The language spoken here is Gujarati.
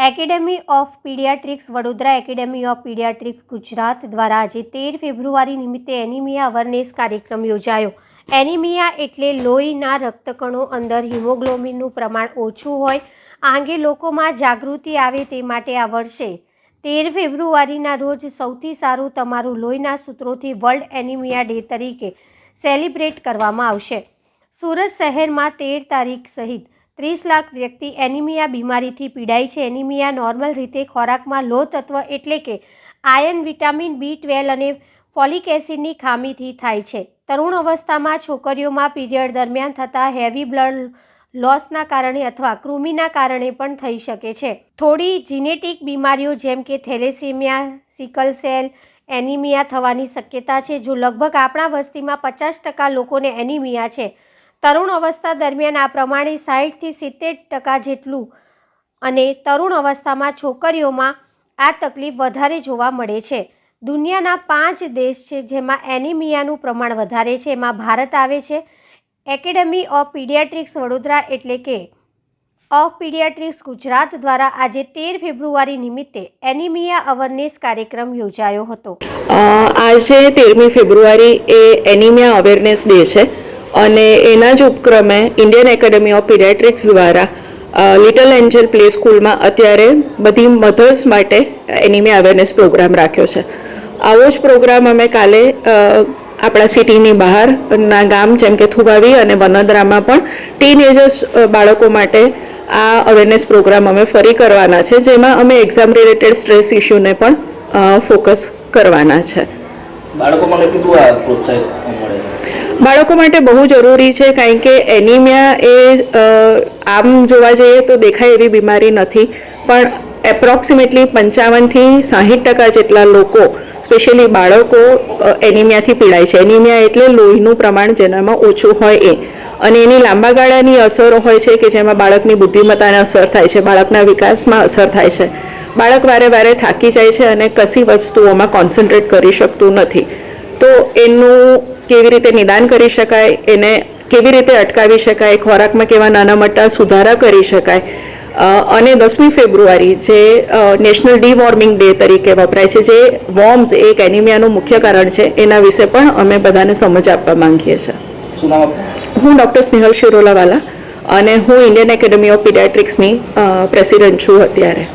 Academy of paediatrics Vadodara academy of paediatrics Gujarat દ્વારા આજે 13 ફેબ્રુઆરી નિમિત્તે એનિમિયા અવેરનેસ કાર્યક્રમ યોજાયો। એનિમિયા એટલે લોહીના રક્તકણો અંદર હિમોગ્લોબિનનું પ્રમાણ ઓછું હોય, આ અંગે લોકોમાં જાગૃતિ આવે તે માટે આ વર્ષે 13 ફેબ્રુઆરીના રોજ સૌથી સારું તમારું લોહીના સૂત્રોથી વર્લ્ડ એનિમિયા ડે તરીકે સેલિબ્રેટ કરવામાં આવશે। સુરત શહેરમાં 13 તારીખ સહિત 30 લાખ વ્યક્તિ એનિમિયા બીમારીથી પીડાય છે। એનિમિયા નોર્મલ રીતે ખોરાકમાં લોહ તત્વ એટલે કે આયર્ન, વિટામિન B12 અને ફોલિક એસિડની ખામીથી થાય છે। તરુણ અવસ્થામાં છોકરીઓમાં પીરિયડ દરમિયાન થતા હેવી બ્લડ લોસના કારણે અથવા કૃમિના કારણે પણ થઈ શકે છે। થોડી જીનેટિક બીમારીઓ જેમ કે થેલેસેમિયા, સિકલ સેલ એનિમિયા થવાની શક્યતા છે। જો લગભગ આપણા વસ્તીમાં 50% લોકોને એનિમિયા છે, તરુણ અવસ્થા દરમિયાન આ પ્રમાણે 60 થી 70% જેટલું, અને તરુણ અવસ્થામાં છોકરીઓમાં આ તકલીફ વધારે જોવા મળે છે। દુનિયાના 5 દેશ છે જેમાં એનિમિયાનું પ્રમાણ વધારે છે, એમાં ભારત આવે છે। એકેડેમી ઓફ પીડિયાટ્રિક્સ વડોદરા એટલે કે ઓફ પીડિયાટ્રિક્સ ગુજરાત દ્વારા આજે 13 ફેબ્રુઆરી નિમિત્તે એનિમિયા અવેરનેસ કાર્યક્રમ યોજાયો હતો। આજે 13મી ફેબ્રુઆરી એ એનિમિયા અવેરનેસ ડે છે અને એના જ ઉપક્રમે ઇન્ડિયન એકેડેમી ઓફ પીડિયાટ્રિક્સ દ્વારા લિટલ એન્જલ પ્લે સ્કૂલમાં અત્યારે બધી મધર્સ માટે એનિમિયા અવેરનેસ પ્રોગ્રામ રાખ્યો છે। આવો જ પ્રોગ્રામ અમે કાલે આપણા સિટીની બહારના ગામ જેમ કે થુવાવી અને વનોદરામાં પણ ટીનેજર્સ બાળકો માટે આ અવેરનેસ પ્રોગ્રામ અમે ફરી કરવાના છે, જેમાં અમે એક્ઝામ રિલેટેડ સ્ટ્રેસ ઇસ્યુને પણ ફોકસ કરવાના છે। બાળકો માટે બહુ જરૂરી છે, કારણ કે એનિમિયા એ આમ જોવા જઈએ તો દેખાય એવી બીમારી નથી, પણ એપ્રોક્સિમેટલી 55 થી 60% જેટલા લોકો, સ્પેશિયલી બાળકો, એનિમિયાથી પીડાય છે। એનિમિયા એટલે લોહીનું પ્રમાણ જેનામાં ઓછું હોય એ, અને એની લાંબા ગાળાની અસરો હોય છે કે જેમાં બાળકની બુદ્ધિમત્તાને અસર થાય છે, બાળકના વિકાસમાં અસર થાય છે, બાળક વારે વારે થાકી જાય છે અને કશી વસ્તુઓમાં કોન્સન્ટ્રેટ કરી શકતું નથી। તો એનું કેવી રીતે નિદાન કરી શકાય, એને કેવી રીતે અટકાવી શકાય, ખોરાકમાં કેવા નાના મોટા સુધારા કરી શકાય, અને 10મી ફેબ્રુઆરી જે નેશનલ ડીવોર્મિંગ ડે તરીકે વપરાય છે, જે વોર્મ્સ એક એનિમિયાનું મુખ્ય કારણ છે, એના વિશે પણ અમે બધાને સમજ આપવા માંગીએ છીએ। હું ડૉક્ટર સ્નેહલ શિરોલાવાલા અને હું ઇન્ડિયન એકેડેમી ઓફ પીડિયાટ્રિક્સની પ્રેસિડેન્ટ છું અત્યારે।